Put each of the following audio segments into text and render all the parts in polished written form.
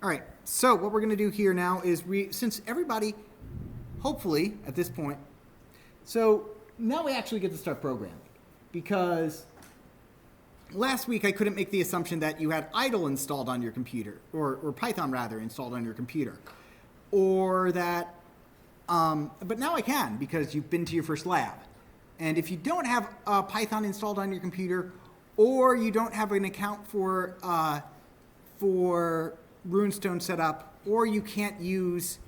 All right, so what we're going to do here now is since everybody, hopefully at this point, so now we actually get to start programming because last week I couldn't make the assumption that you had idle installed on your computer, or Python rather installed on your computer, or that, but now I can because you've been to your first lab. And if you don't have Python installed on your computer, or you don't have an account for Runestone set up, or you can't use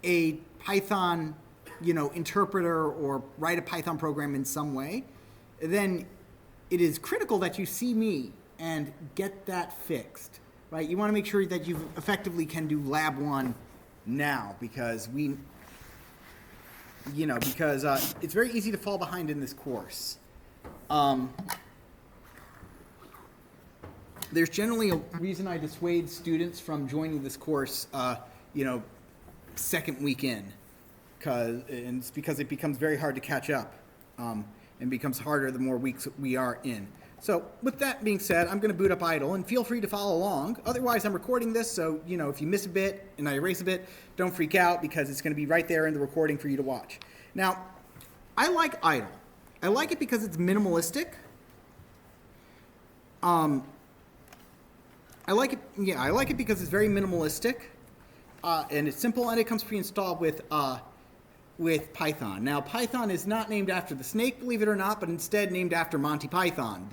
a Python, interpreter or write a Python program in some way, then it is critical that you see me and get that fixed, right? You want to make sure that you effectively can do Lab 1 now because it's very easy to fall behind in this course. There's generally a reason I dissuade students from joining this course, second week in, and it's because it becomes very hard to catch up, and becomes harder the more weeks we are in. So with that being said, I'm going to boot up idle, and feel free to follow along. Otherwise, I'm recording this, so if you miss a bit and I erase a bit, don't freak out because it's going to be right there in the recording for you to watch. Now, I like idle. I like it because it's minimalistic. I like it because it's very minimalistic, and it's simple, and it comes pre-installed with Python. Now, Python is not named after the snake, believe it or not, but instead named after Monty Python,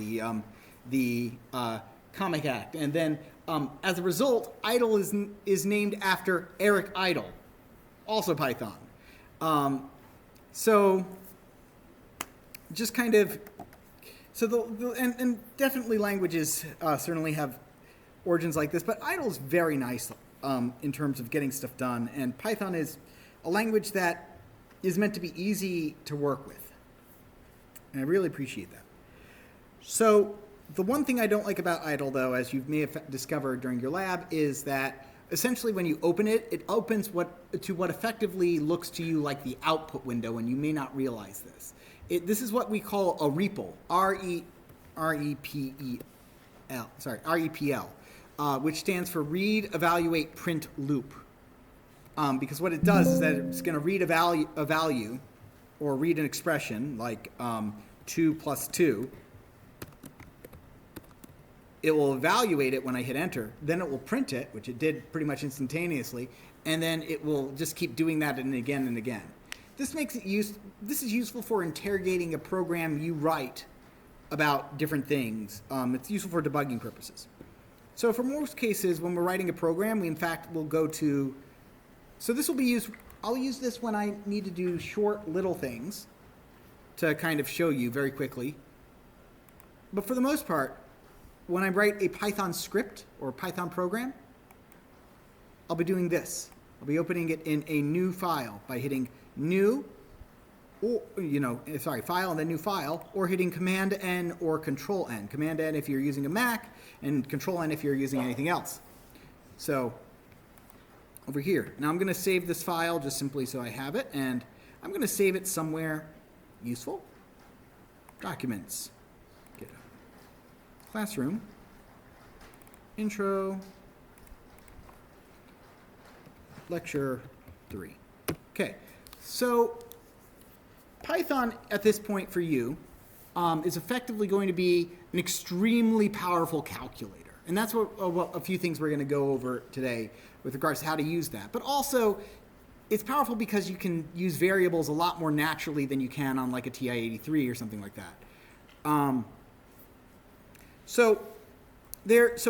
the comic act. And then, as a result, idle is named after Eric Idle, also Python. So, just kind of, and definitely languages certainly have origins like this, but idle is very nice in terms of getting stuff done, and Python is a language that is meant to be easy to work with, and I really appreciate that. So the one thing I don't like about idle, though, as you may have discovered during your lab, is that essentially when you open it, it opens what effectively looks to you like the output window, and you may not realize this. This is what we call a REPL, REPL, which stands for Read, Evaluate, Print Loop. Because what it does is that it's going to read a value, or read an expression like 2 plus 2. It will evaluate it when I hit enter. Then it will print it, which it did pretty much instantaneously, and then it will just keep doing that and again and again. This is useful for interrogating a program you write about different things. It's useful for debugging purposes. So for most cases, when we're writing a program, we in fact will go to, so this will be used, I'll use this when I need to do short little things to kind of show you very quickly. But for the most part, when I write a Python script or Python program, I'll be doing this. I'll be opening it in a new file by hitting new, or, file and then new file, or hitting Command N or Control N. Command N if you're using a Mac, and Control N if you're using anything else. So, over here. Now I'm going to save this file just simply so I have it, and I'm going to save it somewhere useful. Documents. Get a classroom. Intro. Lecture 3. Okay, so Python at this point for you is effectively going to be an extremely powerful calculator. And that's what a few things we're going to go over today with regards to how to use that. But also, it's powerful because you can use variables a lot more naturally than you can on like a TI-83 or something like that. So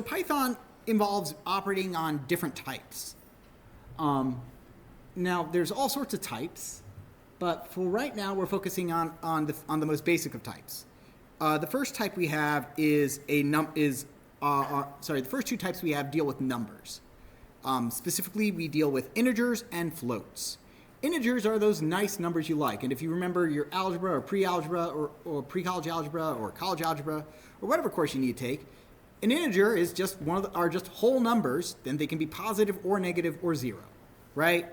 Python involves operating on different types. Now, there's all sorts of types, but for right now, we're focusing on the most basic of types. The first type we have is the first two types we have deal with numbers. Specifically, we deal with integers and floats. Integers are those nice numbers you like, and if you remember your algebra or pre-algebra or pre-college algebra or college algebra or whatever course you need to take, an integer is just are just whole numbers. Then they can be positive or negative or zero, right?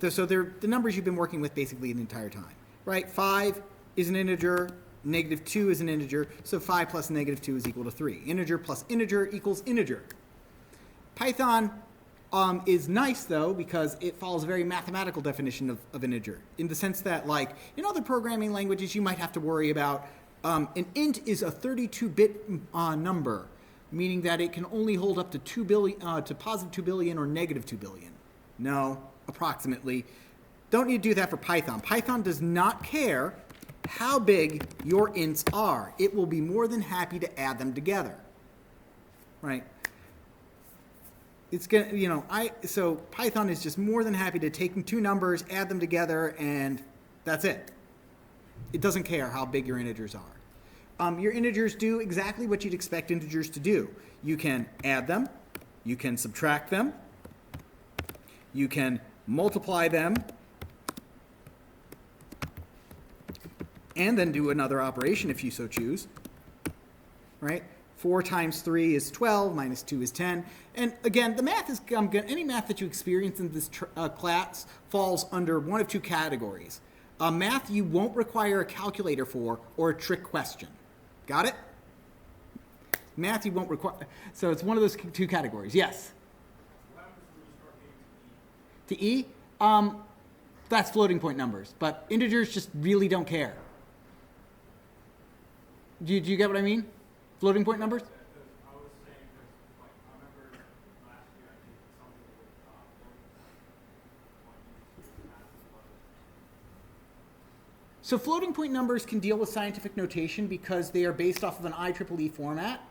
So they're the numbers you've been working with basically the entire time, right? 5 is an integer, negative 2 is an integer, so 5 plus negative 2 is equal to 3. Integer plus integer equals integer. Python is nice, though, because it follows a very mathematical definition of an integer, in the sense that, like, in other programming languages, you might have to worry about an int is a 32-bit number, meaning that it can only hold up to 2 billion, to positive 2 billion or negative 2 billion. No, approximately. Don't need to do that for Python. Python does not care how big your ints are. It will be more than happy to add them together, right? It's gonna, so Python is just more than happy to take two numbers, add them together, and that's it. It doesn't care how big your integers are. Your integers do exactly what you'd expect integers to do. You can add them, you can subtract them, you can multiply them, and then do another operation if you so choose, right? 4 times 3 is 12, minus 2 is 10. And again, the math is, any math that you experience in this class falls under one of two categories. Math you won't require a calculator for, or a trick question. Got it? Math you won't require, so it's one of those two categories. Yes? What happens when you start To getting E, that's floating point numbers, but integers just really don't care. Do you get what I mean? Floating point numbers? I was saying there's, like, I remember last year I did something with So floating point numbers can deal with scientific notation because they are based off of an IEEE format.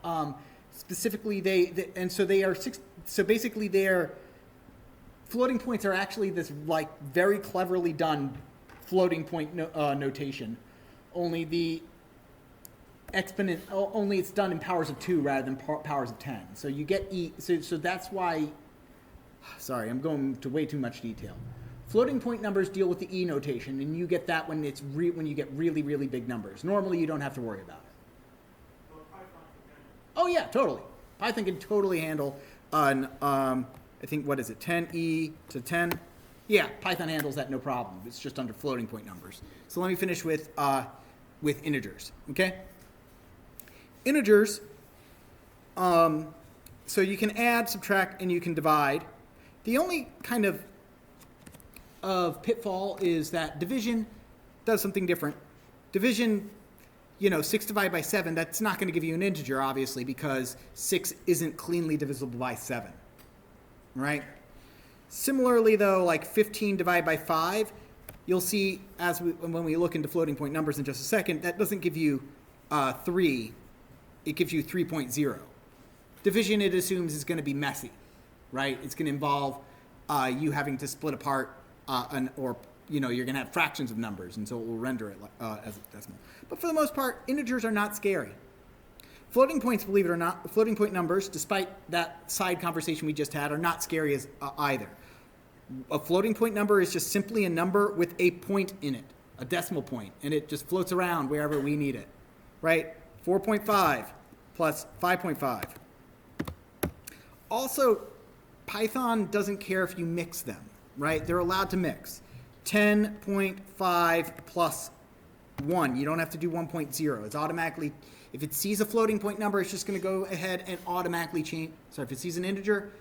Specifically, floating points are actually this, like, very cleverly done floating point notation. Only the exponent, only it's done in powers of 2 rather than powers of 10. So you get so that's why, sorry, I'm going to way too much detail. Floating point numbers deal with the E notation, and you get that when when you get really, really big numbers. Normally, you don't have to worry about it. Oh yeah, totally. Python can totally handle an, I think, what is it, 10e to 10? Yeah, Python handles that no problem. It's just under floating point numbers. So let me finish with integers, okay? Integers, so you can add, subtract, and you can divide. The only kind of pitfall is that division does something different. Division, 6 divided by 7, that's not going to give you an integer, obviously, because 6 isn't cleanly divisible by 7, right? Similarly, though, like 15 divided by 5, you'll see when we look into floating point numbers in just a second, that doesn't give you 3. It gives you 3.0. Division, it assumes, is going to be messy, right? It's going to involve you having to split apart you're going to have fractions of numbers, and so it will render it as a decimal. But for the most part, integers are not scary. Floating points, believe it or not, floating point numbers, despite that side conversation we just had, are not scary as either. A floating point number is just simply a number with a point in it, a decimal point, and it just floats around wherever we need it, right? 4.5 plus 5.5. Also, Python doesn't care if you mix them, right? They're allowed to mix. 10.5 plus 1. You don't have to do 1.0. It's automatically, if it sees a floating point number, it's just going to go ahead and automatically change. So if it sees an integer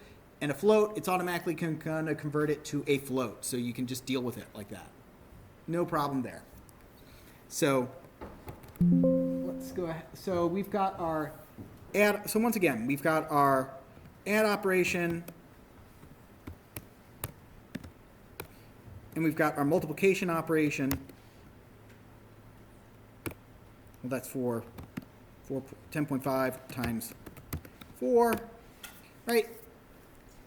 and a float, it's automatically going to convert it to a float. So you can just deal with it like that. No problem there. So let's go ahead. So we've got our add. So once again, we've got our add operation, and we've got our multiplication operation. Well, that's 10.5 times 4, right?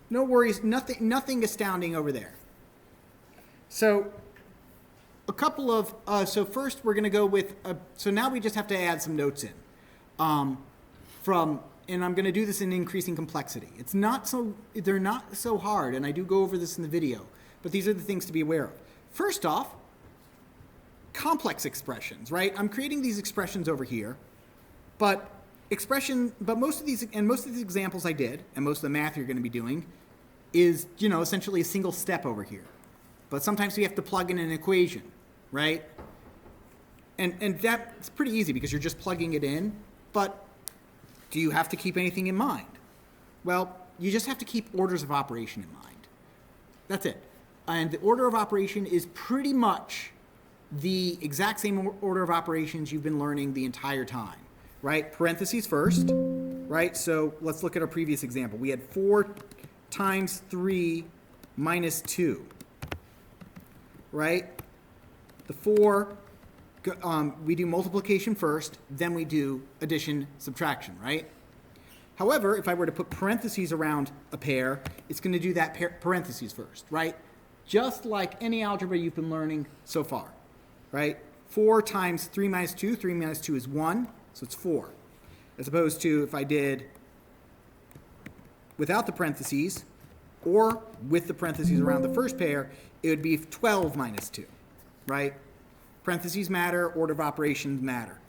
No worries, nothing astounding over there. So a couple of, so first we're going to go with, so now we just have to add some notes in and I'm going to do this in increasing complexity. They're not so hard, and I do go over this in the video, but these are the things to be aware of. First off, complex expressions, right? I'm creating these expressions over here, but most of these examples I did, and most of the math you're going to be doing, is, essentially a single step over here. But sometimes we have to plug in an equation, right? And that's pretty easy because you're just plugging it in, but do you have to keep anything in mind? Well, you just have to keep orders of operation in mind. That's it. And the order of operation is pretty much the exact same order of operations you've been learning the entire time, right? Parentheses first, right? So let's look at our previous example. We had 4 times 3 minus 2, right? The 4, we do multiplication first, then we do addition, subtraction, right? However, if I were to put parentheses around a pair, it's going to do that parentheses first, right? Just like any algebra you've been learning so far, right? 4 times 3 minus 2, 3 minus 2 is 1, so it's 4. As opposed to if I did without the parentheses or with the parentheses around the first pair, it would be 12 minus 2, right? Parentheses matter, order of operations matter.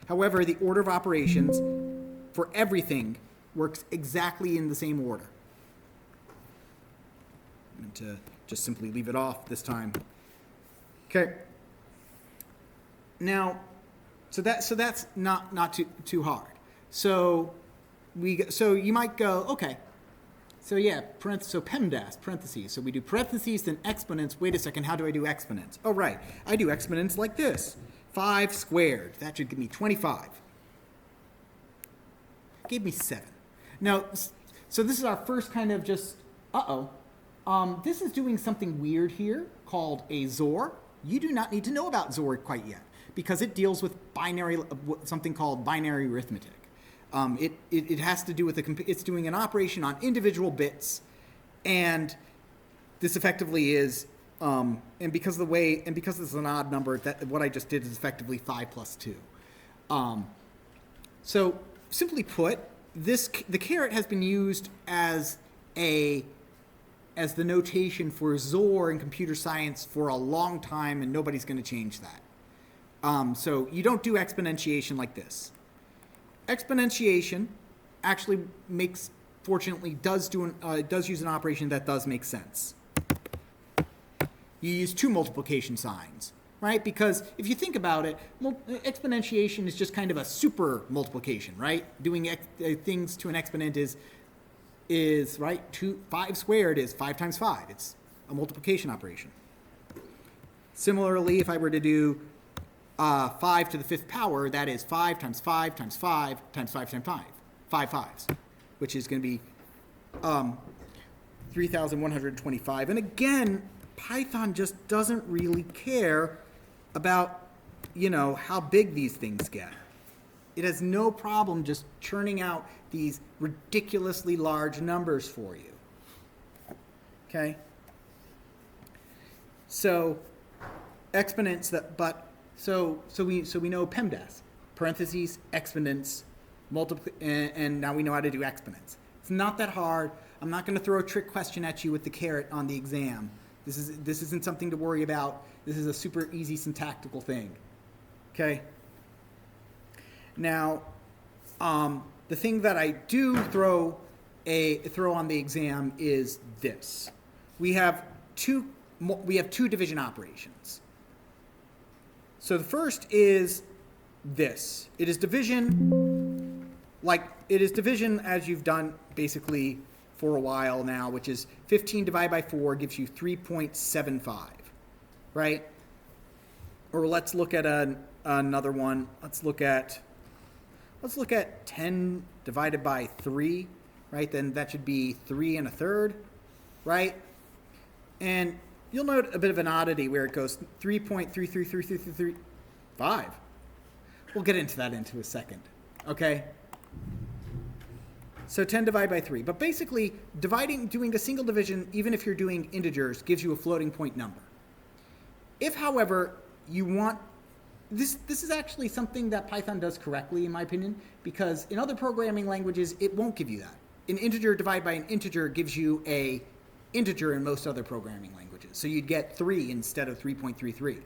However, the order of operations for everything works exactly in the same order. I'm going to just simply leave it off this time. Okay. Now, so that's not too hard. So you might go, okay. So yeah, so PEMDAS, parentheses. So we do parentheses, then exponents. Wait a second, how do I do exponents? Oh, right. I do exponents like this. 5 squared. That should give me 25. Gave me 7. Now, so this is our first kind of just, this is doing something weird here called a XOR. You do not need to know about XOR quite yet because it deals with something called binary arithmetic. It has to do with it's doing an operation on individual bits, and this effectively is, and because this is an odd number, that what I just did is effectively 5 plus 2. So simply put, the caret has been used as the notation for XOR in computer science for a long time, and nobody's going to change that. So you don't do exponentiation like this. Exponentiation actually does use an operation that does make sense. You use 2 multiplication signs, right? Because if you think about it, exponentiation is just kind of a super multiplication, right? Doing things to an exponent is right. 5 squared is 5 times 5. It's a multiplication operation. Similarly, if I were to do 5 to the 5th power, that is 5 times 5 times 5 times 5 times 5. 5 fives, which is going to be 3,125. And again, Python just doesn't really care about, how big these things get. It has no problem just churning out these ridiculously large numbers for you. Okay? So exponents so we know PEMDAS, parentheses, exponents, and now we know how to do exponents. It's not that hard. I'm not going to throw a trick question at you with the caret on the exam. This isn't something to worry about. This is a super easy syntactical thing. Okay? Now, the thing that I do throw on the exam is this. We have two division operations. So the first is this. It is division as you've done basically for a while now, which is 15 divided by 4 gives you 3.75, right? Or let's look at another one. Let's look at 10 divided by 3, right? Then that should be 3 1/3, right? And you'll note a bit of an oddity where it goes 3.3333335. We'll get into that into a second, okay? So 10 divided by 3. But basically, doing a single division, even if you're doing integers, gives you a floating point number. If, however, you want... This is actually something that Python does correctly, in my opinion, because in other programming languages, it won't give you that. An integer divided by an integer gives you a integer in most other programming languages. So you'd get 3 instead of 3.33.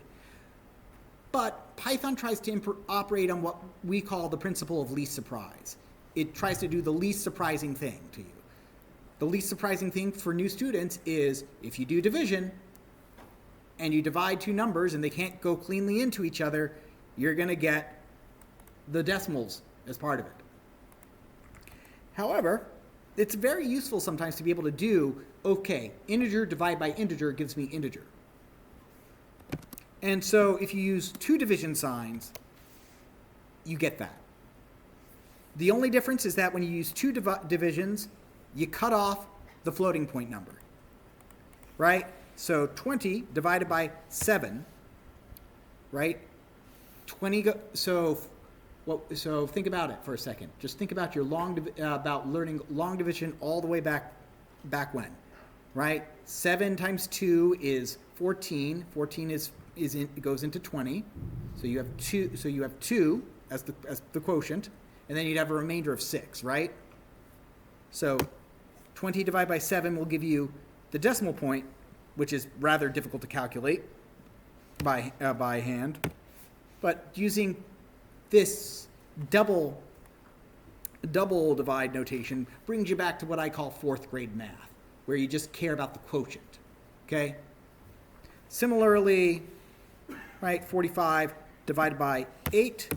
But Python tries to operate on what we call the principle of least surprise. It tries to do the least surprising thing to you. The least surprising thing for new students is if you do division and you divide 2 numbers and they can't go cleanly into each other, you're going to get the decimals as part of it. However, it's very useful sometimes to be able to do, okay, integer divide by integer gives me integer. And so if you use two division signs, you get that. The only difference is that when you use two divisions, you cut off the floating point number, right? So 20 divided by 7, right? 20 so think about it for a second. Just think about your about learning long division all the way back when, right? 7 times 2 is 14. 14 goes into 20. So you have 2. So you have 2 as the quotient, and then you'd have a remainder of 6, right? So 20 divided by 7 will give you the decimal point, which is rather difficult to calculate by hand. But using this double divide notation brings you back to what I call 4th grade math, where you just care about the quotient, okay? Similarly, right, 45 divided by 8,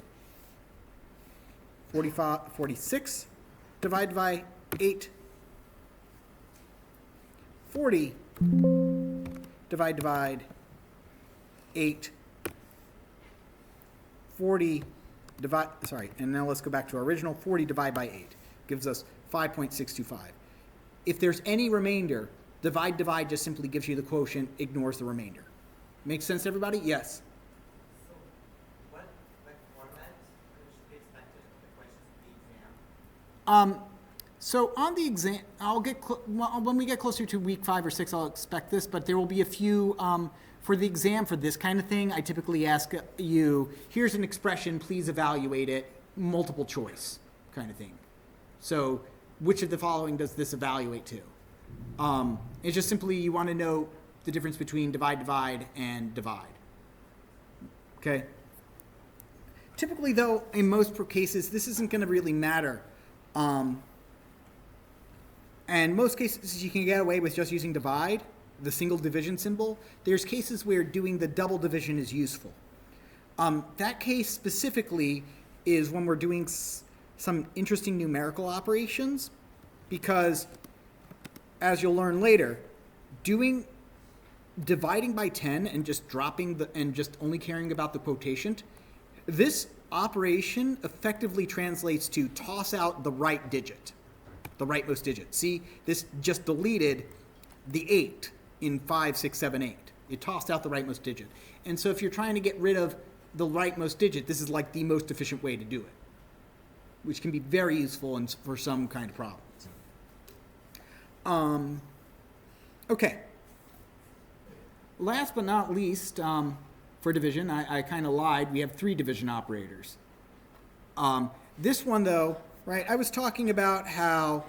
46 divided by 8, 40 divide 8, 40 divide, and now let's go back to our original, 40 divided by 8 gives us 5.625. If there's any remainder, divide just simply gives you the quotient, ignores the remainder. Makes sense to everybody? Yes. So, what format should we expect the questions to be exam? So on the exam, when we get closer to week 5 or 6, I'll expect this, but there will be a few, for the exam for this kind of thing, I typically ask you, here's an expression, please evaluate it, multiple choice kind of thing. So which of the following does this evaluate to? It's just simply you want to know the difference between divide, and divide. Okay? Typically, though, in most cases, this isn't going to really matter. And most cases, you can get away with just using divide, the single division symbol. There's cases where doing the double division is useful. That case specifically is when we're doing some interesting numerical operations, because, as you'll learn later, dividing by 10 and just and just only caring about the quotient, this operation effectively translates to toss out the right digit, the rightmost digit. See, this just deleted the 8 in 5, 6, 7, 8. It tossed out the rightmost digit. And so if you're trying to get rid of the rightmost digit, this is like the most efficient way to do it, which can be very useful for some kind of problems. Okay. Last but not least, for division, I kind of lied. We have 3 division operators. This one, though, right, I was talking about how,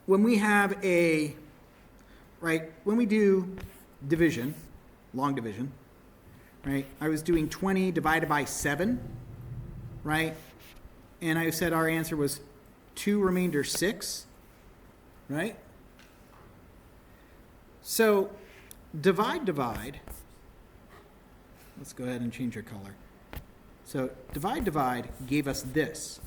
when we have when we do division, long division, right, I was doing 20 divided by 7, right, and I said our answer was 2 remainder 6, right? So divide, let's go ahead and change our color. So divide gave us this.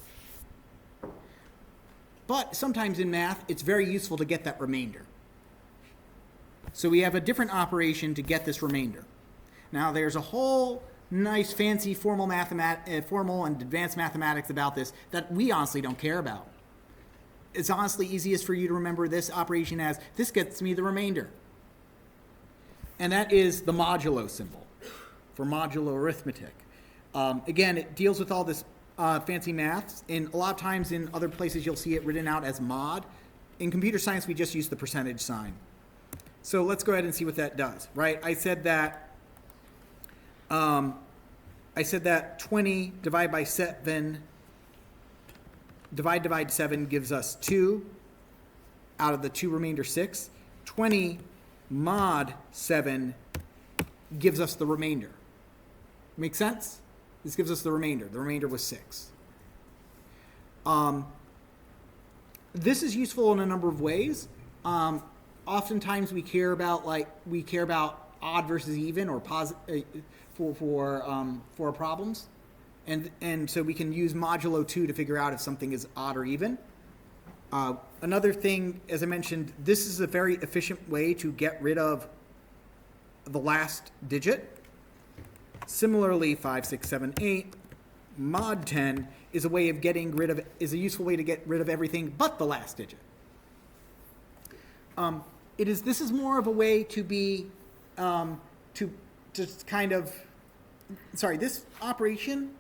But sometimes in math, it's very useful to get that remainder. So we have a different operation to get this remainder. Now there's a whole nice fancy formal and advanced mathematics about this that we honestly don't care about. It's honestly easiest for you to remember this operation as, this gets me the remainder. And that is the modulo symbol for modulo arithmetic. Again, it deals with all this fancy maths, and a lot of times in other places you'll see it written out as mod. In computer science, we just use the percentage sign. So let's go ahead and see what that does, right? I said that 20 divided by 7, divide 7 gives us 2 out of the 2 remainder 6. 20 mod 7 gives us the remainder. Make sense? This gives us the remainder. The remainder was 6. This is useful in a number of ways. Oftentimes we care about odd versus even or for problems, and so we can use modulo 2 to figure out if something is odd or even. Another thing, as I mentioned, this is a very efficient way to get rid of the last digit. Similarly, 5, 6, 7, 8, mod 10 is a way of getting rid of, is a useful way to get rid of everything but the last digit. This is more of a way to be, to just kind of, sorry, this operation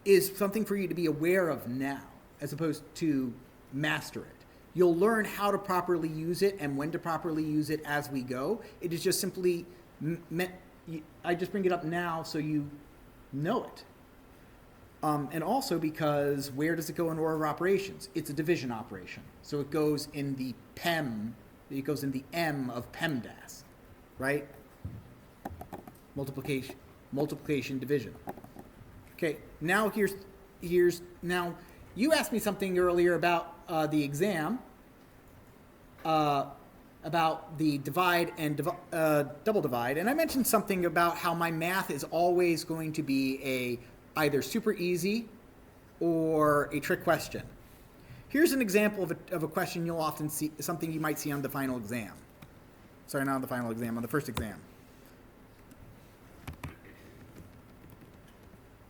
is something for you to be aware of now, as opposed to master it. You'll learn how to properly use it and when to properly use it as we go. It is just simply I just bring it up now so you know it. And also because where does it go in order of operations? It's a division operation. So it goes in the PEM, it goes in the M of PEMDAS, right? Multiplication, division. Okay, now now you asked me something earlier about the exam, about the divide and double divide, and I mentioned something about how my math is always going to be either super easy or a trick question. Here's an example of a question you'll often see, something you might see on the final exam. Sorry, not on the final exam, on the first exam.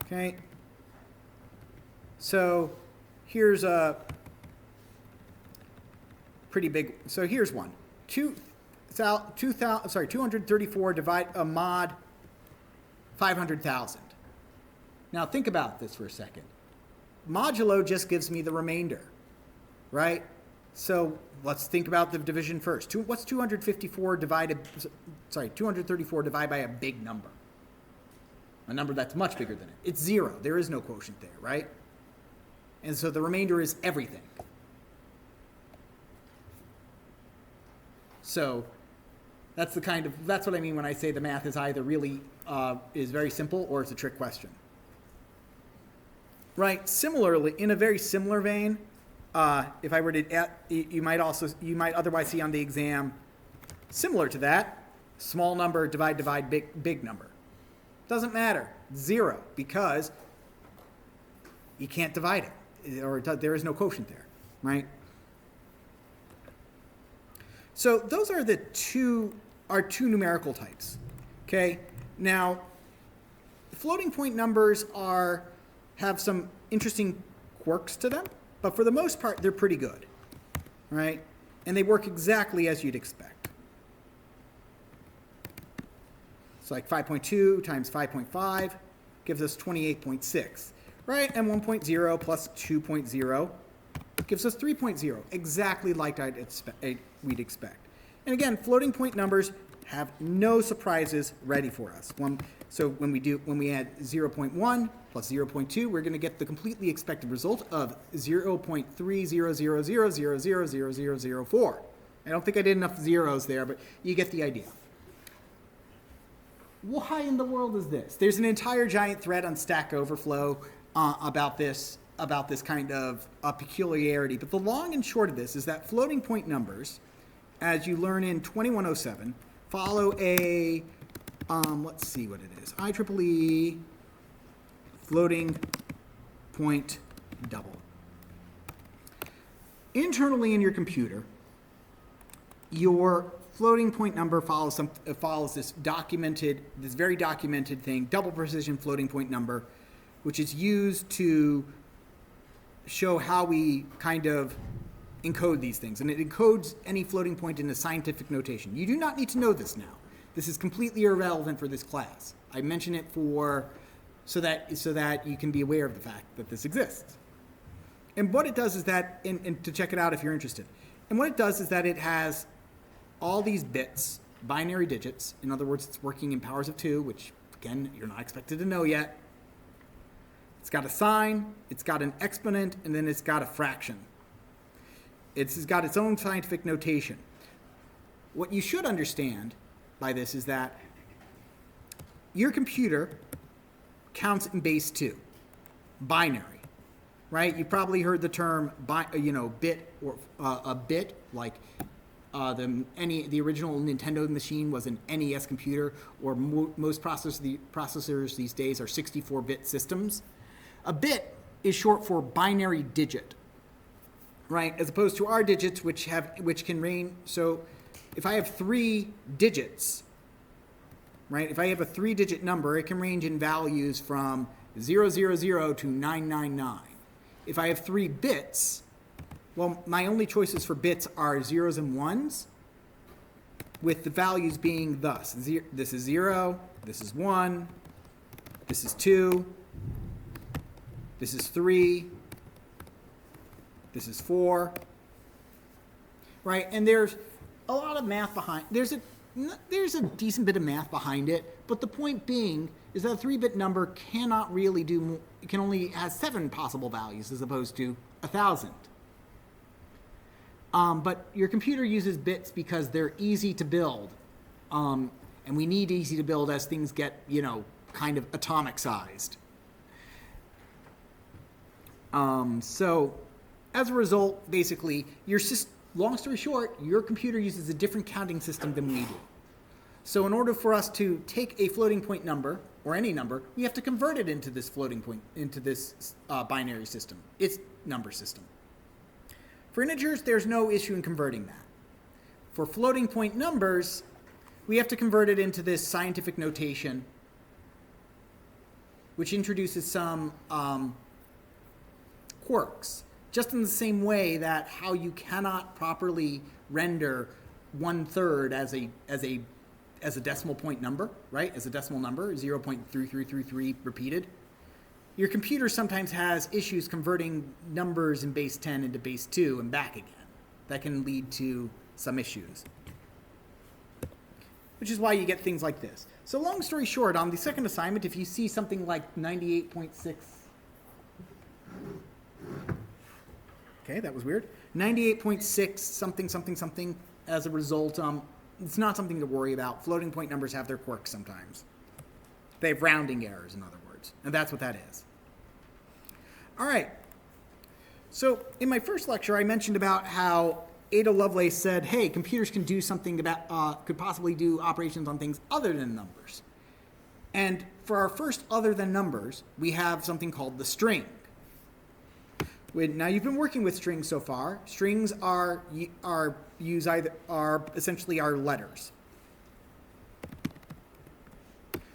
Okay. So here's a pretty big, so here's one. 234 divide mod 500,000. Now think about this for a second. Modulo just gives me the remainder, right? So let's think about the division first. What's 234 divided by a big number? A number that's much bigger than it. It's 0. There is no quotient there, right? And so the remainder is everything. So that's what I mean when I say the math is either really is very simple or it's a trick question. Right. Similarly, in a very similar vein, if I were to, you might otherwise see on the exam, similar to that, small number divide big number. Doesn't matter, 0, because you can't divide it, or there is no quotient there, right? So those are two numerical types. Okay. Now, floating point numbers have some interesting quirks to them, but for the most part, they're pretty good, right? And they work exactly as you'd expect. It's like 5.2 times 5.5 gives us 28.6, right? And 1.0 plus 2.0 gives us 3.0, exactly like we'd expect. And again, floating point numbers have no surprises ready for us. So when we add 0.1 plus 0.2, we're going to get the completely expected result of 0.30000000004. I don't think I did enough zeros there, but you get the idea. Why in the world is this? There's an entire giant thread on Stack Overflow about this kind of peculiarity. But the long and short of this is that floating point numbers, as you learn in 2107, follow a, let's see what it is, IEEE floating point double. Internally in your computer, your floating point number follows this very documented thing, double precision floating point number, which is used to show how we kind of encode these things. And it encodes any floating point in a scientific notation. You do not need to know this now. This is completely irrelevant for this class. I mention it so that you can be aware of the fact that this exists. And what it does is that, and to check it out if you're interested, and what it does is that it has all these bits, binary digits. In other words, it's working in powers of 2, which, again, you're not expected to know yet. It's got a sign, it's got an exponent, and then it's got a fraction. It's got its own scientific notation. What you should understand by this is that your computer counts in base 2, binary, right? You probably heard the term, bit, or a bit, like the original Nintendo machine was an NES computer, or most processors these days are 64-bit systems. A bit is short for binary digit. right? As opposed to our digits, which can range. So if I have 3 digits, right? If I have a 3-digit number, it can range in values from 000 to 999. If I have 3 bits, well, my only choices for bits are zeros and ones, with the values being thus. This is 0, this is 1, this is 2, this is 3, this is 4, right? And there's a lot of math behind. There's a decent bit of math behind it, but the point being is that a 3-bit number cannot really do. It can only has 7 possible values as opposed to 1,000. But your computer uses bits because they're easy to build, and we need easy to build as things get, kind of atomic sized. So as a result, basically, long story short, your computer uses a different counting system than we do. So in order for us to take a floating point number, or any number, we have to convert it into this floating point, into this binary system, its number system. For integers, there's no issue in converting that. For floating point numbers, we have to convert it into this scientific notation, which introduces some quirks. Just in the same way that how you cannot properly render 1/3 as a decimal point number, right? As a decimal number, 0.3333 repeated. Your computer sometimes has issues converting numbers in base 10 into base 2 and back again. That can lead to some issues. Which is why you get things like this. So long story short, on the second assignment, if you see something like 98.6, okay, that was weird. 98.6 something something something as a result, it's not something to worry about. Floating point numbers have their quirks sometimes. They have rounding errors, in other words, and that's what that is. All right. So in my first lecture, I mentioned about how Ada Lovelace said, hey, computers can do something about, could possibly do operations on things other than numbers. And for our first other than numbers, we have something called the string. Now you've been working with strings so far. Strings are essentially our letters.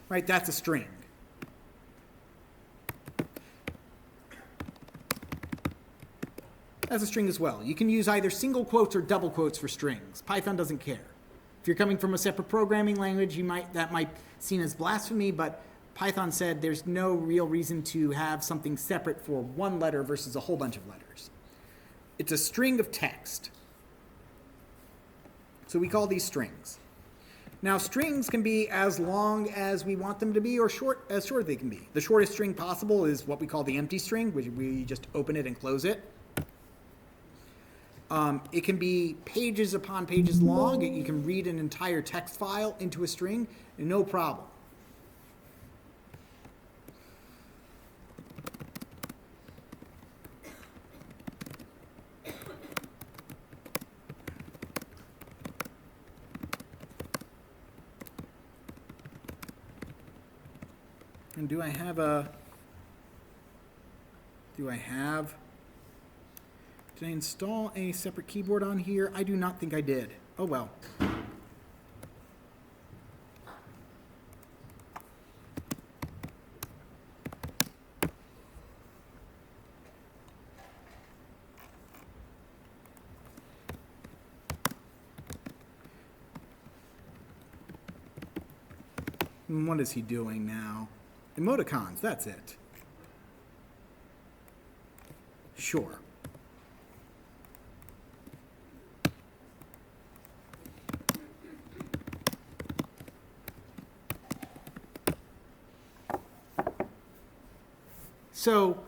Right, that's a string. That's a string as well. You can use either single quotes or double quotes for strings. Python doesn't care. If you're coming from a separate programming language, that might seem as blasphemy, but Python said there's no real reason to have something separate for one letter versus a whole bunch of letters. It's a string of text. So we call these strings. Now, strings can be as long as we want them to be or short as they can be. The shortest string possible is what we call the empty string, which we just open it and close it. It can be pages upon pages long. You can read an entire text file into a string, no problem. And did I install a separate keyboard on here? I do not think I did. Oh well. What is he doing now? Emoticons, that's it. Sure. So,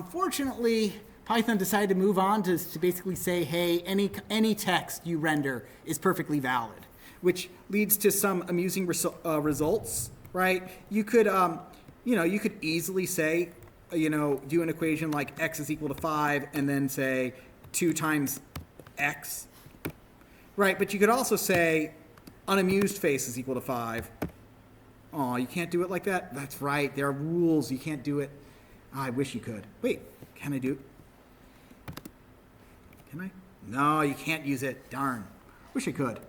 fortunately, Python decided to move on to basically say, hey, any text you render is perfectly valid, which leads to some amusing results, right? You could, you could easily say, do an equation like x is equal to 5 and then say 2 times x, right? But you could also say unamused face is equal to 5. Oh, you can't do it like that? That's right. There are rules. You can't do it. I wish you could. Wait, can I do Can I? No, you can't use it. Darn. Wish I could.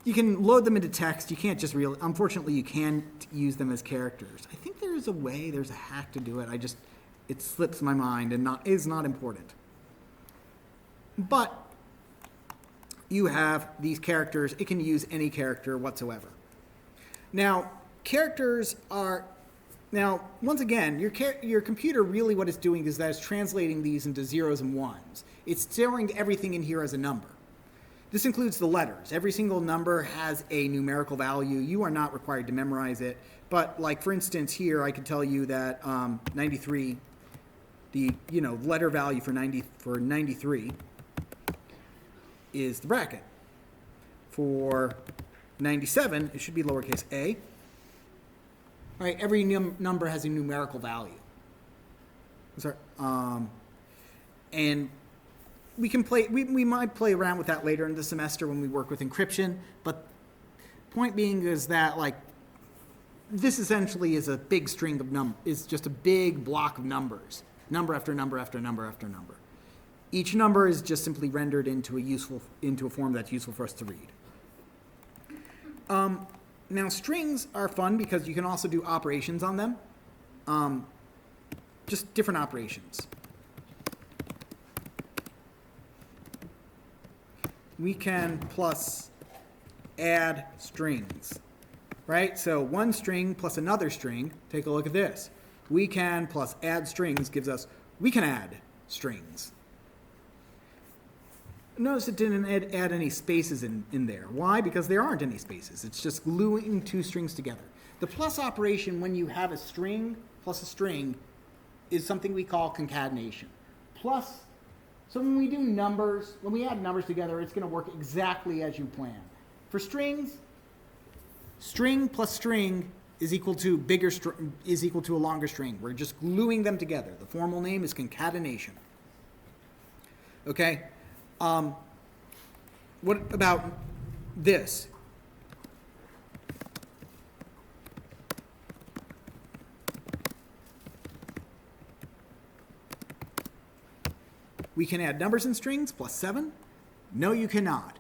You can load them into text. You can't just unfortunately, you can't use them as characters. I think there is a way, there's a hack to do it. It slips my mind and is not important. But you have these characters. It can use any character whatsoever. Now, once again, your computer really what it's doing is that it's translating these into zeros and ones. It's storing everything in here as a number. This includes the letters. Every single number has a numerical value. You are not required to memorize it. But like, for instance, here I can tell you that 93, the letter value for 93 is the bracket. For 97, it should be lowercase a. All right, every number has a numerical value. Sorry, and we can play. We might play around with that later in the semester when we work with encryption. But point being is that this essentially is a big string of is just a big block of numbers, number after number after number after number. Each number is just simply rendered into a form that's useful for us to read. Now, strings are fun because you can also do operations on them, just different operations. We can plus add strings, right? So one string plus another string, take a look at this. We can plus add strings gives us, we can add strings. Notice it didn't add any spaces in there. Why? Because there aren't any spaces. It's just gluing two strings together. The plus operation when you have a string plus a string is something we call concatenation. Plus, so when we do numbers, when we add numbers together, it's going to work exactly as you plan. For strings, string plus string is equal to a longer string. We're just gluing them together. The formal name is concatenation. Okay? What about this? We can add numbers and strings plus 7. No, you cannot.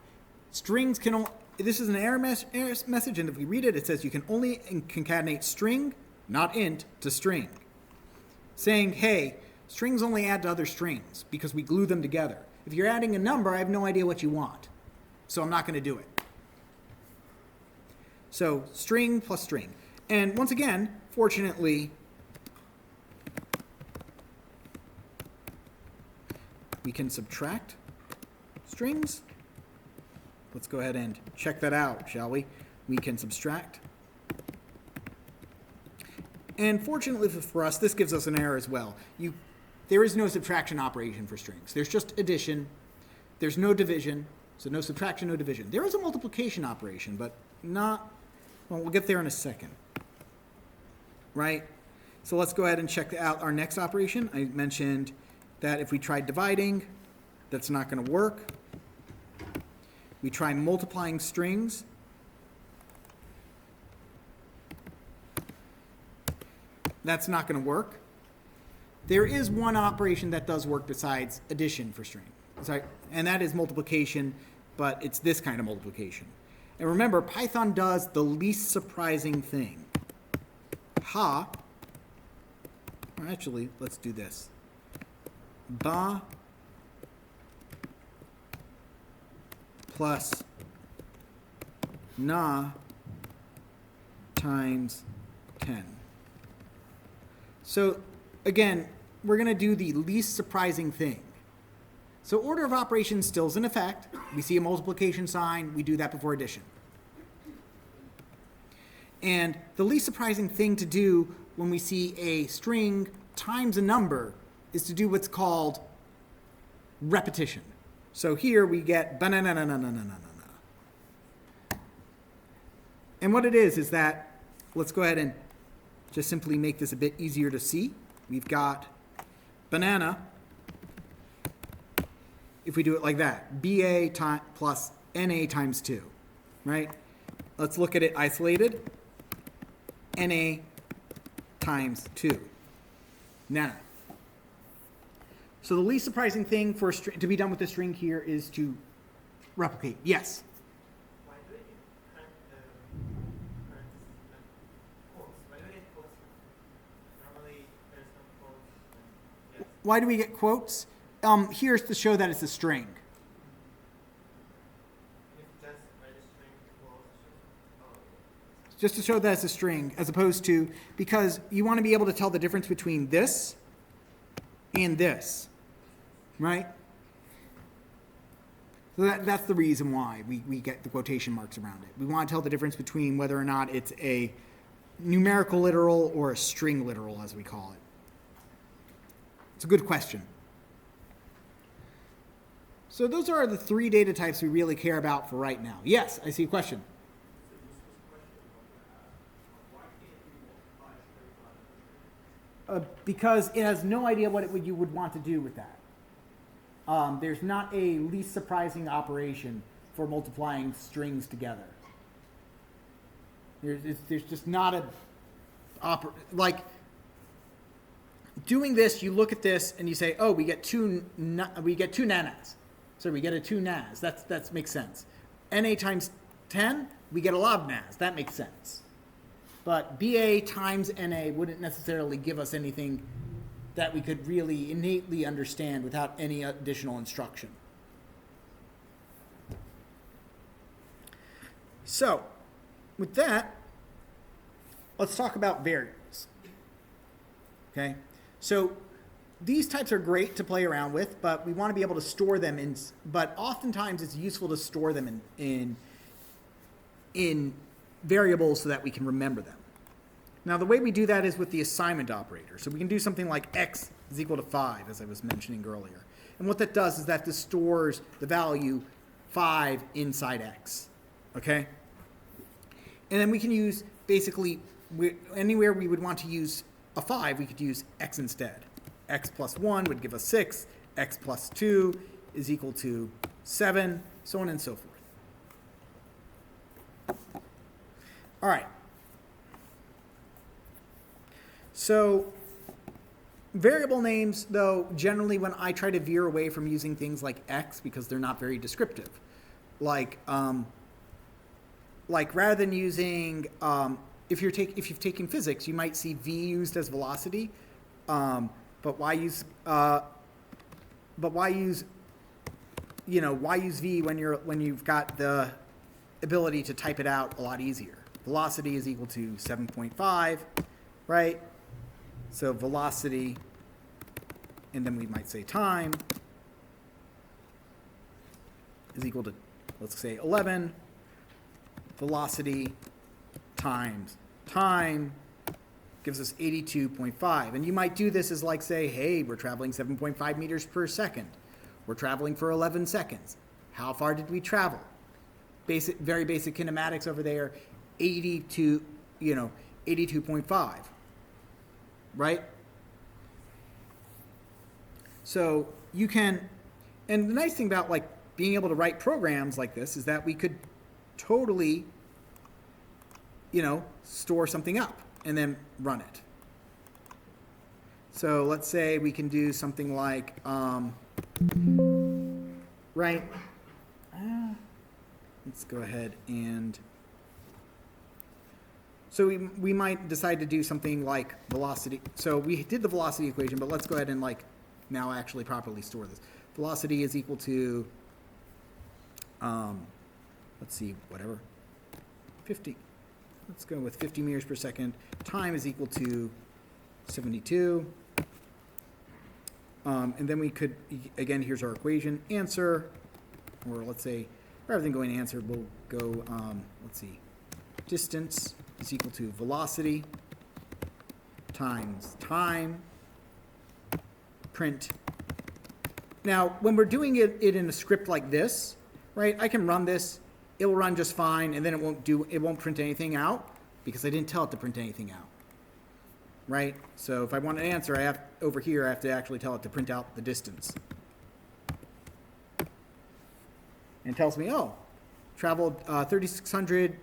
Strings can this is an error message, and if we read it, it says you can only concatenate string, not int, to string. Saying, hey, strings only add to other strings because we glue them together. If you're adding a number, I have no idea what you want, so I'm not going to do it. So string plus string. And once again, fortunately, we can subtract strings. Let's go ahead and check that out, shall we? We can subtract. And fortunately for us, this gives us an error as well. There is no subtraction operation for strings. There's just addition. There's no division. So no subtraction, no division. There is a multiplication operation, but not, well, we'll get there in a second. Right? So let's go ahead and check out our next operation. I mentioned that if we tried dividing, that's not going to work. We try multiplying strings. That's not going to work. There is one operation that does work besides addition for string. Sorry, and that is multiplication, but it's this kind of multiplication. And remember, Python does the least surprising thing. Or actually, let's do this. Ba plus na times 10. So again, we're going to do the least surprising thing. So order of operations still is in effect. We see a multiplication sign. We do that before addition. And the least surprising thing to do when we see a string times a number is to do what's called repetition. So here we get banana. And what it is that, let's go ahead and just simply make this a bit easier to see. We've got banana, if we do it like that, BA plus NA times 2, right? Let's look at it isolated. NA times 2. Now, So the least surprising thing for a string, to be done with the string here is to replicate. Yes. Why do we get quotes? Why do we get quotes? Normally, there's no quotes. Yes. Why do we get quotes? Here's to show that it's a string. If just registering quotes, oh. Just to show that it's a string, as opposed to, because you want to be able to tell the difference between this and this, right? So that's the reason why we get the quotation marks around it. We want to tell the difference between whether or not it's a numerical literal or a string literal, as we call it. It's a good question. So those are the three data types we really care about for right now. Yes, I see a question. Because it has no idea what you would want to do with that. There's not a least surprising operation for multiplying strings together. There's just not like doing this. You look at this and you say, "Oh, we get two nanas." So we get a 2 nas. That makes sense. Na times 10, we get a lot of nas. That makes sense. But BA times NA wouldn't necessarily give us anything that we could really innately understand without any additional instruction. So, with that, let's talk about variables. Okay? So, these types are great to play around with, but we want to be able to store them in, but oftentimes it's useful to store them in variables so that we can remember them. Now, the way we do that is with the assignment operator. So we can do something like x is equal to 5, as I was mentioning earlier. And what that does is that this stores the value 5 inside x. Okay? And then we can use, basically, anywhere we would want to use a 5, we could use x instead. X plus 1 would give us 6. X plus 2 is equal to 7, so on and so forth. All right. So variable names, though, generally when I try to veer away from using things like x because they're not very descriptive, like rather than using if you've taken physics, you might see v used as velocity, but why use v when you've got the ability to type it out a lot easier? Velocity is equal to 7.5, right? So velocity, and then we might say time, is equal to, let's say, 11. Velocity times time gives us 82.5. And you might do this as like, say, hey, we're traveling 7.5 meters per second. We're traveling for 11 seconds. How far did we travel? Very basic kinematics over there, 82.5. Right? So you can, and the nice thing about like being able to write programs like this is that we could totally, store something up and then run it. So let's say we can do something like, right? Let's go ahead and, so we might decide to do something like velocity. So we did the velocity equation, but let's go ahead and like now actually properly store this. Velocity is equal to, let's see, whatever, 50. Let's go with 50 meters per second. Time is equal to 72. And then we could, again, here's our equation, answer, or let's say, rather than going answer, we'll go, let's see, distance is equal to velocity times time, print. Now, when we're doing it in a script like this, right, I can run this, it'll run just fine, and then it won't print anything out because I didn't tell it to print anything out, right? So if I want an answer, I have to actually tell it to print out the distance. And it tells me, oh, traveled 3,600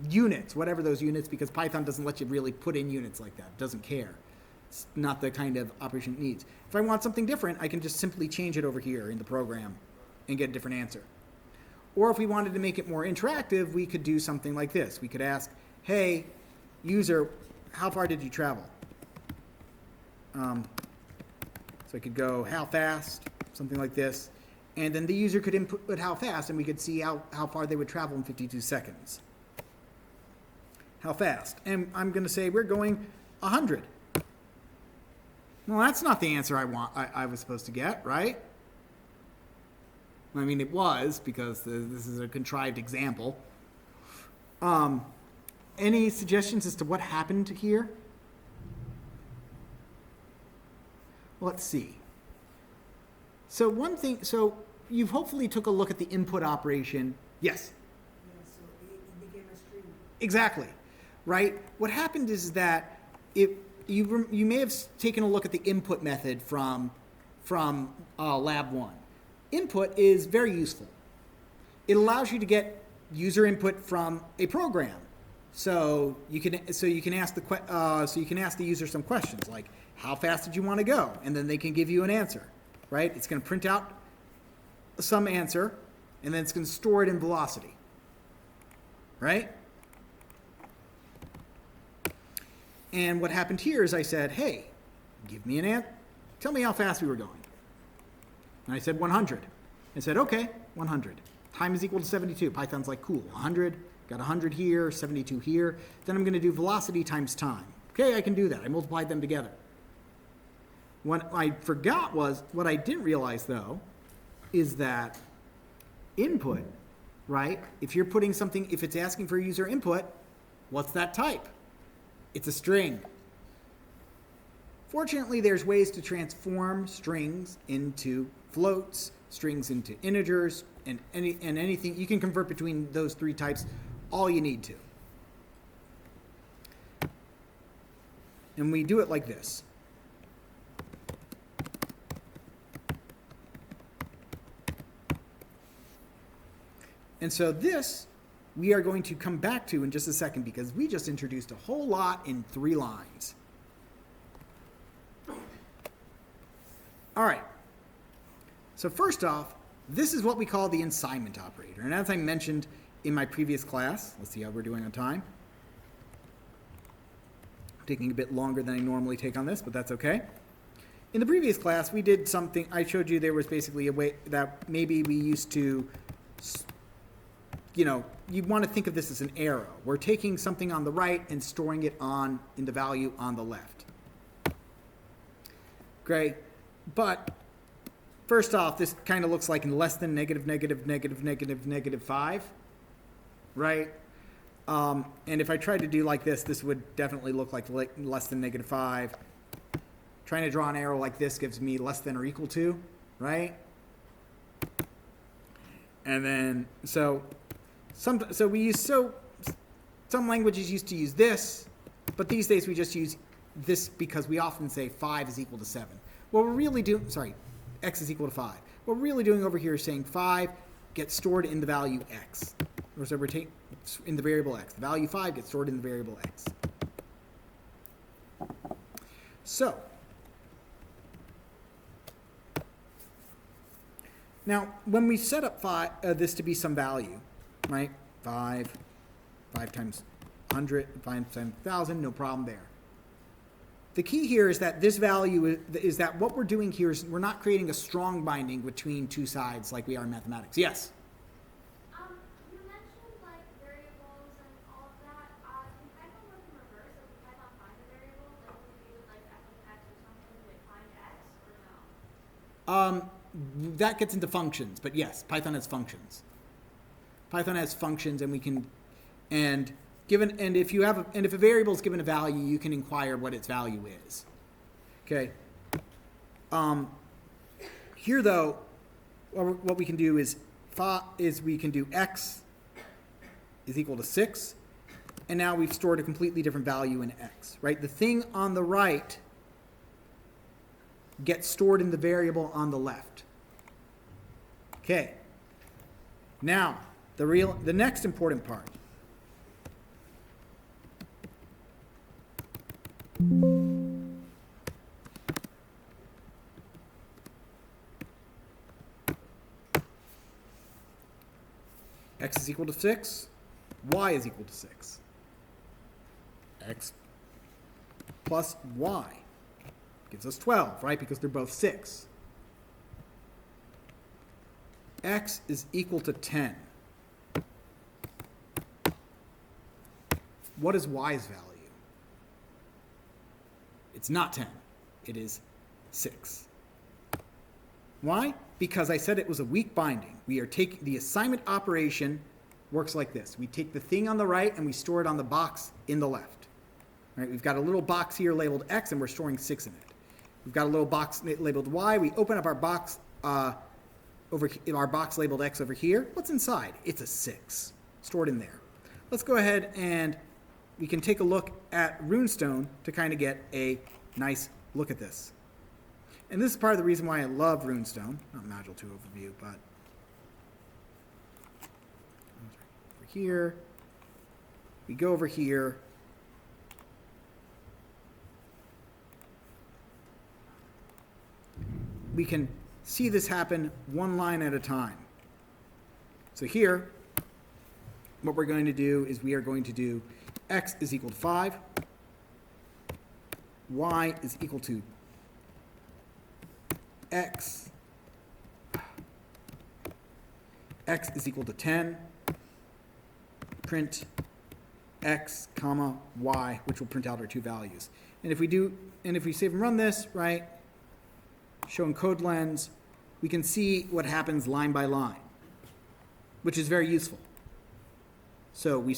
units, whatever those units, because Python doesn't let you really put in units like that. It doesn't care. It's not the kind of operation it needs. If I want something different, I can just simply change it over here in the program and get a different answer. Or if we wanted to make it more interactive, we could do something like this. We could ask, hey, user, how far did you travel? So I could go, how fast, something like this. And then the user could input how fast, and we could see how far they would travel in 52 seconds. How fast? And I'm going to say we're going 100. Well, that's not the answer I was supposed to get, right? I mean, it was, because this is a contrived example. Any suggestions as to what happened here? Let's see. So one thing, so you've hopefully took a look at the input operation. Yes? Yeah, so it became a string. Exactly, right? What happened is that you may have taken a look at the input method from Lab 1. Input is very useful. It allows you to get user input from a program. So you can ask the user some questions like, how fast did you want to go? And then they can give you an answer, right? It's going to print out some answer, and then it's going to store it in velocity, right? And what happened here is I said, hey, give me an answer. Tell me how fast we were going. And I said 100. I said, okay, 100. Time is equal to 72. Python's like, cool, 100, got 100 here, 72 here. Then I'm going to do velocity times time. Okay, I can do that. I multiplied them together. What I forgot was, what I didn't realize though, is that input, right? If you're putting something, if it's asking for user input, what's that type? It's a string. Fortunately, there's ways to transform strings into floats, strings into integers, and anything. You can convert between those three types all you need to. And we do it like this. And so this we are going to come back to in just a second, because we just introduced a whole lot in 3 lines. All right. So first off, this is what we call the assignment operator. And as I mentioned in my previous class, let's see how we're doing on time. Taking a bit longer than I normally take on this, but that's okay. In the previous class, we did something. I showed you there was basically a way that maybe we used to, you want to think of this as an arrow. We're taking something on the right and storing it in the value on the left. Great. But first off, this kind of looks like in less than negative 5, right? And if I tried to do like this, this would definitely look like less than negative 5. Trying to draw an arrow like this gives me less than or equal to, right? And then, some languages used to use this, but these days we just use this because we often say 5 is equal to 7. What we're really doing, x is equal to 5. What we're really doing over here is saying 5 gets stored in the value x. Or so we're taking in the variable x. The value 5 gets stored in the variable x. So, now when we set up this to be some value, right? 5 times 100, 5 times 1,000, no problem there. The key here is that this value is that what we're doing here is we're not creating a strong binding between two sides like we are in mathematics. Yes? You mentioned like variables and all of that. Can Python work in reverse? Like, can Python find a variable? Like, would we use like f of x or something to like find x or no? That gets into functions, but yes, Python has functions. Python has functions, and we can, and if a variable is given a value, you can inquire what its value is. Okay. Here though, what we can do is we can do x is equal to 6, and now we've stored a completely different value in x. Right. The thing on the right gets stored in the variable on the left. Okay. Now, the next important part. X is equal to 6. Y is equal to 6. X plus Y gives us 12, right? Because they're both 6. X is equal to 10. What is Y's value? It's not 10. It is 6. Why? Because I said it was a weak binding. We are taking the assignment operation works like this. We take the thing on the right and we store it on the box in the left. Right? We've got a little box here labeled X and we're storing 6 in it. We've got a little box labeled Y. We open up our box our box labeled X over here. What's inside? It's a 6 stored in there. Let's go ahead and we can take a look at Runestone to kind of get a nice look at this. And this is part of the reason why I love Runestone. Not Module 2 overview, but over here. We go over here. We can see this happen one line at a time. So here, what we're going to do is we are going to do X is equal to 5. Y is equal to X. X is equal to 10. Print X, comma, Y, which will print out our two values. And if we save and run this, right, show in code lens, we can see what happens line by line, which is very useful. So we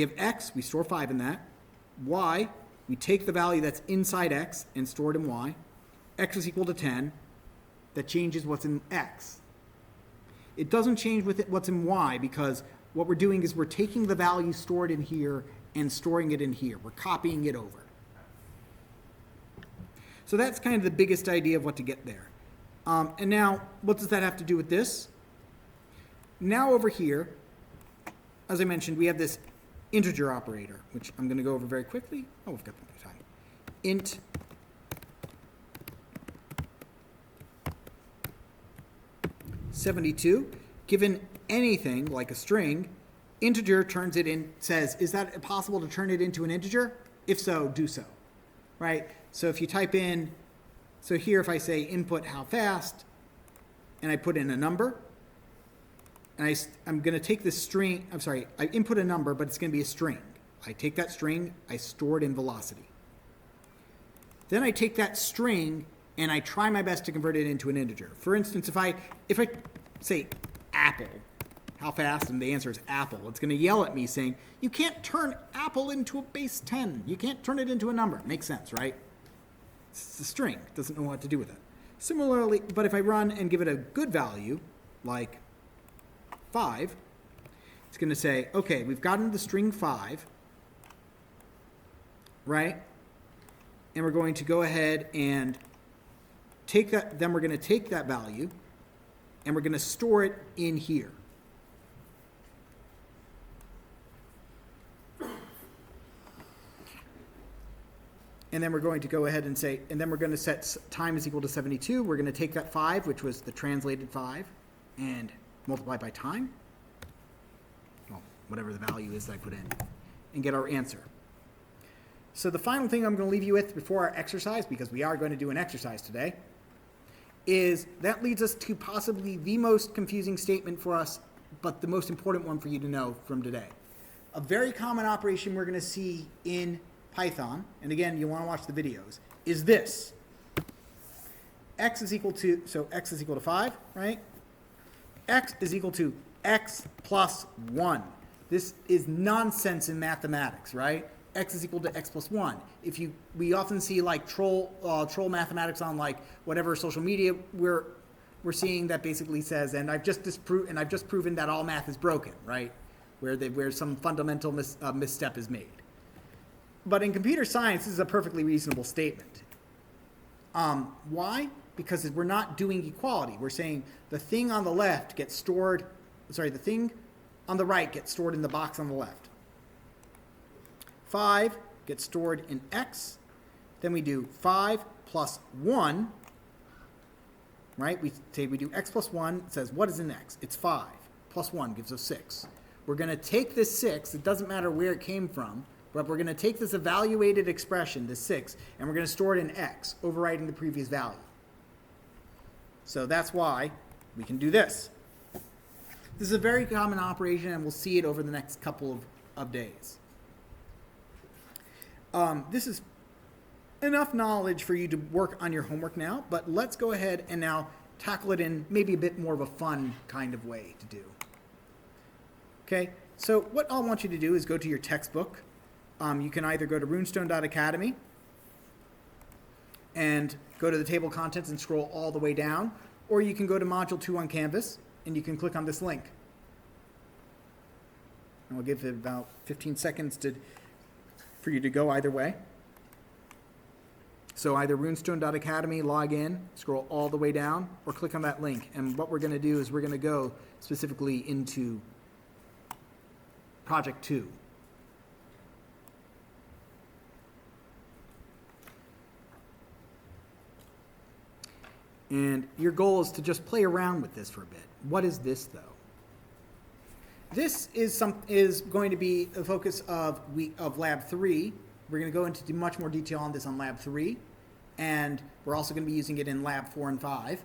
have X, we store 5 in that. Y, we take the value that's inside X and store it in Y. X is equal to 10. That changes what's in X. It doesn't change with what's in Y because what we're doing is we're taking the value stored in here and storing it in here. We're copying it over. So that's kind of the biggest idea of what to get there. And now, what does that have to do with this? Now over here, as I mentioned, we have this integer operator, which I'm going to go over very quickly. Oh, we've got plenty of time. Int (72). Given anything like a string, integer turns it in, says, is that possible to turn it into an integer? If so, do so, right? So if you type in, so here if I say input how fast, and I put in a number, and I'm going to take this string, I input a number, but it's going to be a string. I take that string, I store it in velocity. Then I take that string, and I try my best to convert it into an integer. For instance, if I say apple, how fast, and the answer is apple, it's going to yell at me saying, you can't turn apple into a base 10. You can't turn it into a number. Makes sense, right? It's a string. It doesn't know what to do with it. Similarly, but if I run and give it a good value, like 5, it's going to say, okay, we've gotten the string 5, right? And we're going to go ahead and take that, then we're going to take that value, and we're going to store it in here. And then we're going to go ahead and say, and then we're going to set time is equal to 72. We're going to take that 5, which was the translated 5, and multiply by time, well, whatever the value is that I put in, and get our answer. So the final thing I'm going to leave you with before our exercise, because we are going to do an exercise today, is that leads us to possibly the most confusing statement for us, but the most important one for you to know from today. A very common operation we're going to see in Python, and again, you want to watch the videos, is this. X is equal to 5, right? X is equal to X plus 1. This is nonsense in mathematics, right? X is equal to X plus 1. We often see like troll mathematics on like whatever social media we're seeing that basically says, and I've just proven that all math is broken, right? Where some fundamental misstep is made. But in computer science, this is a perfectly reasonable statement. Why? Because we're not doing equality. We're saying the thing on the left gets stored, the thing on the right gets stored in the box on the left. 5 gets stored in X. Then we do 5 plus 1, right? We do X plus 1. It says, what is in X? It's 5 plus 1 gives us 6. We're going to take this 6, it doesn't matter where it came from, but we're going to take this evaluated expression, this 6, and we're going to store it in x, overriding the previous value. So that's why we can do this. This is a very common operation, and we'll see it over the next couple of days. This is enough knowledge for you to work on your homework now, but let's go ahead and now tackle it in maybe a bit more of a fun kind of way to do. Okay, so what I want you to do is go to your textbook. You can either go to runestone.academy and go to the table of contents and scroll all the way down, or you can go to Module 2 on Canvas and you can click on this link. And we'll give it about 15 seconds for you to go either way. So either runestone.academy, log in, scroll all the way down, or click on that link. And what we're going to do is we're going to go specifically into Project 2. And your goal is to just play around with this for a bit. What is this, though? This is going to be the focus of Lab 3. We're going to go into much more detail on this on Lab 3. And we're also going to be using it in Lab 4 and 5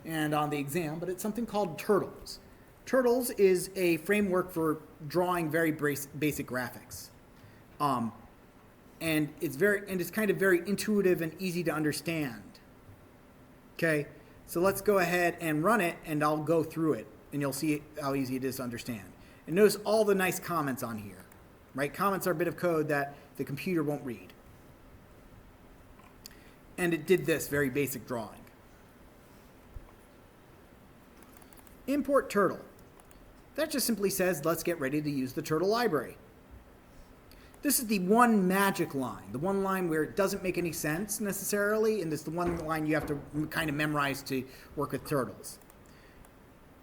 and on the exam. But it's something called Turtles. Turtles is a framework for drawing very basic graphics. And it's kind of very intuitive and easy to understand. Okay, so let's go ahead and run it, and I'll go through it, and you'll see how easy it is to understand. And notice all the nice comments on here, right? Comments are a bit of code that the computer won't read. And it did this very basic drawing. Import turtle. That just simply says, let's get ready to use the turtle library. This is the one magic line, the one line where it doesn't make any sense necessarily, and it's the one line you have to kind of memorize to work with turtles.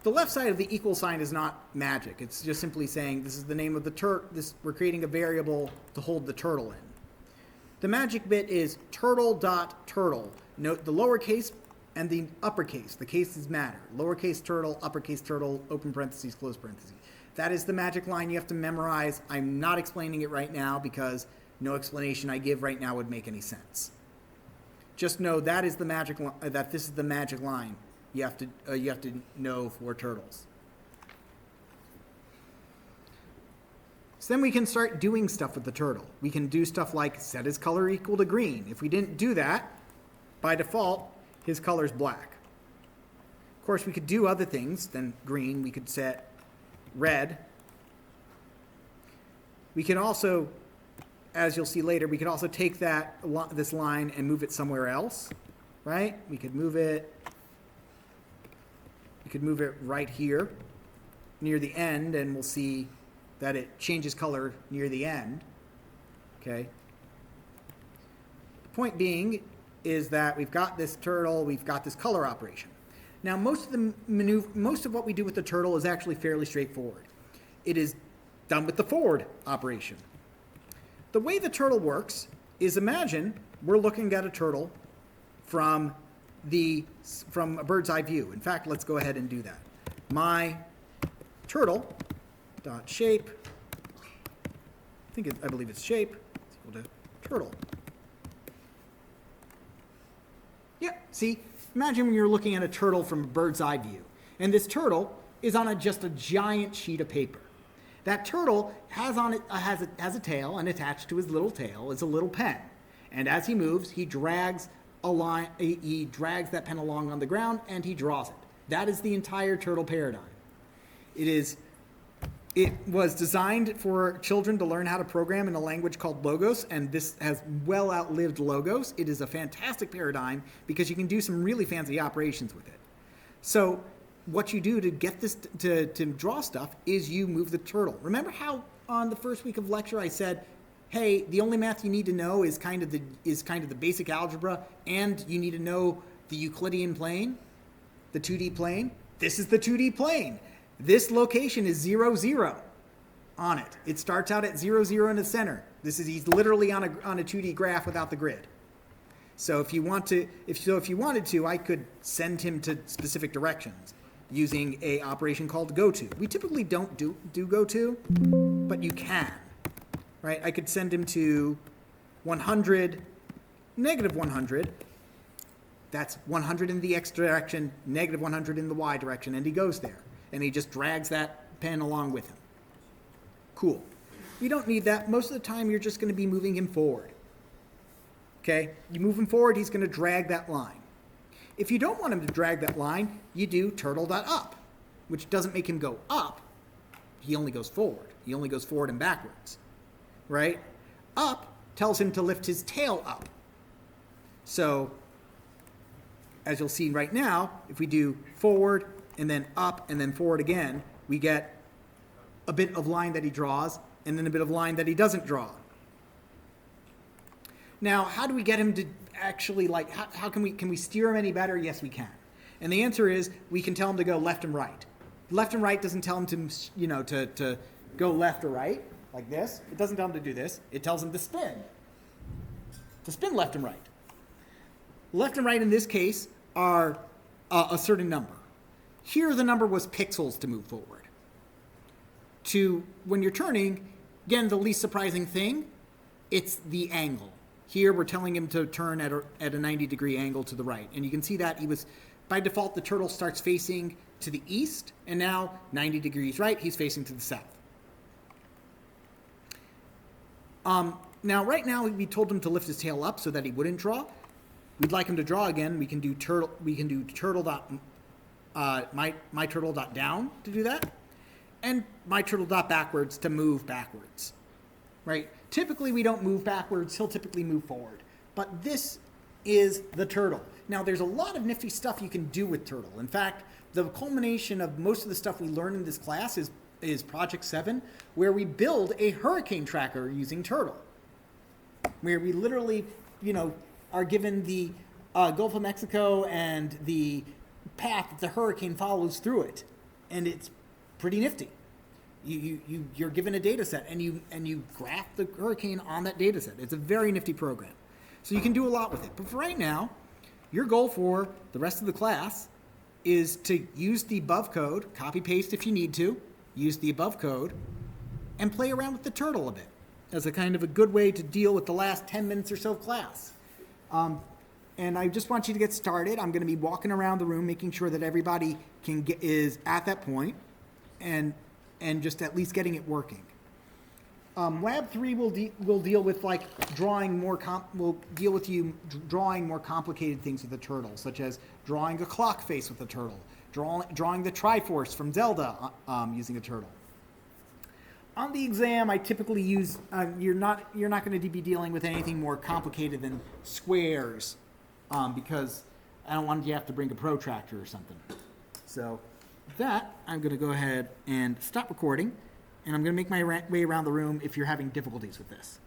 The left side of the equal sign is not magic. It's just simply saying this is the name of the we're creating a variable to hold the turtle in. The magic bit is turtle.turtle. Note the lowercase and the uppercase. The cases matter. Lowercase turtle, uppercase turtle, open parentheses, close parentheses. That is the magic line you have to memorize. I'm not explaining it right now because no explanation I give right now would make any sense. Just know that is the magic that this is the magic line you have to know for turtles. So then we can start doing stuff with the turtle. We can do stuff like set his color equal to green. If we didn't do that, by default, his color is black. Of course, we could do other things than green. We could set red. We can also, as you'll see later, we could also take this line and move it somewhere else, right? We could move it right here near the end, and we'll see that it changes color near the end, okay? The point being is that we've got this turtle, we've got this color operation. Now, most of what we do with the turtle is actually fairly straightforward. It is done with the forward operation. The way the turtle works is, imagine we're looking at a turtle from a bird's eye view. In fact, let's go ahead and do that. My turtle dot shape, I believe it's shape, is equal to turtle. Yeah, see? Imagine when you're looking at a turtle from a bird's eye view, and this turtle is on just a giant sheet of paper. That turtle has a tail, and attached to his little tail is a little pen. And as he moves, he drags that pen along on the ground, and he draws it. That is the entire turtle paradigm. It was designed for children to learn how to program in a language called Logos, and this has well outlived Logos. It is a fantastic paradigm because you can do some really fancy operations with it. So what you do to get this to draw stuff is you move the turtle. Remember how on the first week of lecture I said, hey, the only math you need to know is kind of the basic algebra, and you need to know the Euclidean plane, the 2D plane? This is the 2D plane. This location is 0, 0 on it. It starts out at 0, 0 in the center. He's literally on a 2D graph without the grid. So if you wanted to, I could send him to specific directions. using a operation called goto. We typically don't do goto, but you can, right? I could send him to 100, negative 100. That's 100 in the x direction, negative 100 in the y direction, and he goes there. And he just drags that pen along with him. Cool. You don't need that. Most of the time, you're just going to be moving him forward. Okay? You move him forward, he's going to drag that line. If you don't want him to drag that line, you do turtle.up, which doesn't make him go up. He only goes forward. He only goes forward and backwards. Right? Up tells him to lift his tail up. So, as you'll see right now, if we do forward and then up and then forward again, we get a bit of line that he draws and then a bit of line that he doesn't draw. Now, how do we get him to actually, like, how can we steer him any better? Yes, we can. And the answer is we can tell him to go left and right. Left and right doesn't tell him to, to go left or right, like this. It doesn't tell him to do this. It tells him to spin left and right. Left and right in this case are a certain number. Here the number was pixels to move forward. To when you're turning, again, the least surprising thing, it's the angle. Here we're telling him to turn at a 90-degree angle to the right. And you can see that he was, by default, the turtle starts facing to the east, and now 90 degrees right, he's facing to the south. Now, right now, we told him to lift his tail up so that he wouldn't draw. We'd like him to draw again. We can do turtle dot, my turtle dot down to do that, and my turtle dot backwards to move backwards, right? Typically, we don't move backwards. He'll typically move forward. But this is the turtle. Now, there's a lot of nifty stuff you can do with turtle. In fact, the culmination of most of the stuff we learn in this class is Project 7, where we build a hurricane tracker using turtle, where we literally, are given the Gulf of Mexico and the path that the hurricane follows through it. And it's pretty nifty. You're given a data set and you graph the hurricane on that data set. It's a very nifty program. So you can do a lot with it. But for right now, your goal for the rest of the class is to use the above code, copy paste if you need to, use the above code, and play around with the turtle a bit as a kind of a good way to deal with the last 10 minutes or so of class. And I just want you to get started. I'm going to be walking around the room, making sure that everybody is at that point, and just at least getting it working. Lab 3 will deal with drawing more complicated things with the turtle, such as drawing a clock face with a turtle, drawing the Triforce from Zelda using a turtle. On the exam, I typically use you're not going to be dealing with anything more complicated than squares, because I don't want you to have to bring a protractor or something. So with that, I'm going to go ahead and stop recording, and I'm going to make my way around the room if you're having difficulties with this.